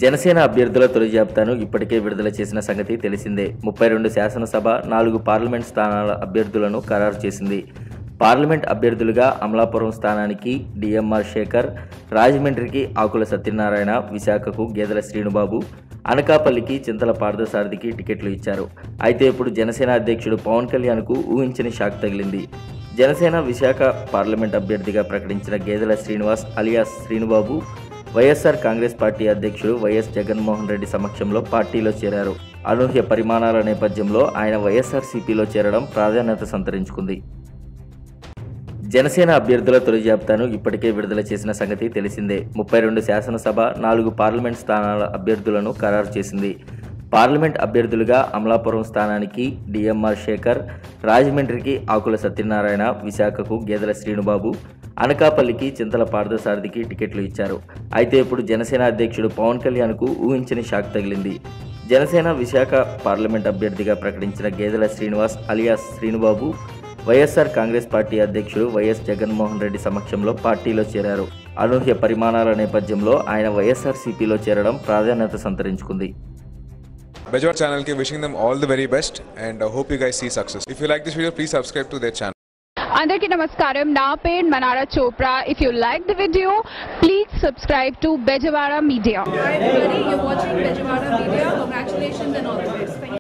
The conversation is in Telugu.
జనసేన అభ్యర్థుల తొలి జాబితాను ఇప్పటికే విడుదల చేసిన సంగతి తెలిసిందే. 32 శాసనసభ, 4 పార్లమెంట్ స్థానాల అభ్యర్థులను ఖరారు చేసింది. పార్లమెంట్ అభ్యర్థులుగా అమలాపురం స్థానానికి డిఎంఆర్ శేఖర్, రాజమండ్రికి ఆకుల సత్యనారాయణ, విశాఖకు గేదెల శ్రీనుబాబు, అనకాపల్లికి చింతల పార్థసారథికి టికెట్లు ఇచ్చారు. అయితే ఇప్పుడు జనసేన అధ్యక్షుడు పవన్ కళ్యాణ్కు ఊహించని షాక్ తగిలింది. జనసేన విశాఖ పార్లమెంట్ అభ్యర్థిగా ప్రకటించిన గేదెల శ్రీనివాస్ అలియాస్ శ్రీనుబాబు వైఎస్ఆర్ కాంగ్రెస్ పార్టీ అధ్యక్షుడు వైఎస్ జగన్మోహన్ రెడ్డి సమక్షంలో పార్టీలో చేరారు. అనూహ్య పరిమాణాల నేపథ్యంలో ఆయన వైఎస్ఆర్సీపీలో చేరడం ప్రాధాన్యత సంతరించుకుంది. జనసేన అభ్యర్థుల తొలి జాబితాను ఇప్పటికే విడుదల చేసిన సంగతి తెలిసిందే. 32 శాసనసభ, 4 పార్లమెంట్ స్థానాల అభ్యర్థులను ఖరారు చేసింది. పార్లమెంట్ అభ్యర్థులుగా అమలాపురం స్థానానికి డిఎంఆర్ శేఖర్, రాజమండ్రికి ఆకుల సత్యనారాయణ, విశాఖకు గేదెల శ్రీనుబాబు, అనకాపల్లికి చింతల పార్థసారథికి టికెట్లు ఇచ్చారు. అయితే ఇప్పుడు జనసేన అధ్యక్షుడు పవన్ కళ్యాణ్కు ఊహించని షాక్ తగిలింది. జనసేన విశాఖ పార్లమెంట్ అభ్యర్థిగా ప్రకటించిన గేదెల శ్రీనివాస్ అలియాస్ శ్రీనుబాబు వైఎస్ఆర్ కాంగ్రెస్ పార్టీ అధ్యక్షుడు వైఎస్ జగన్మోహన్ రెడ్డి సమక్షంలో పార్టీలో చేరారు. అనూహ్య పరిమాణాల నేపథ్యంలో ఆయన వైఎస్ఆర్సీపీలో చేరడం ప్రాధాన్యత సంతరించుకుంది. Bejwara channel ke wishing them all the very best and hope you guys see success. If you like this video, please subscribe to their channel. Andarki namaskaram, na paid Manara Chopra. If you like the video, please subscribe to Bejwara Media. Hi everybody, you're watching Bejwara Media. Congratulations and all the best.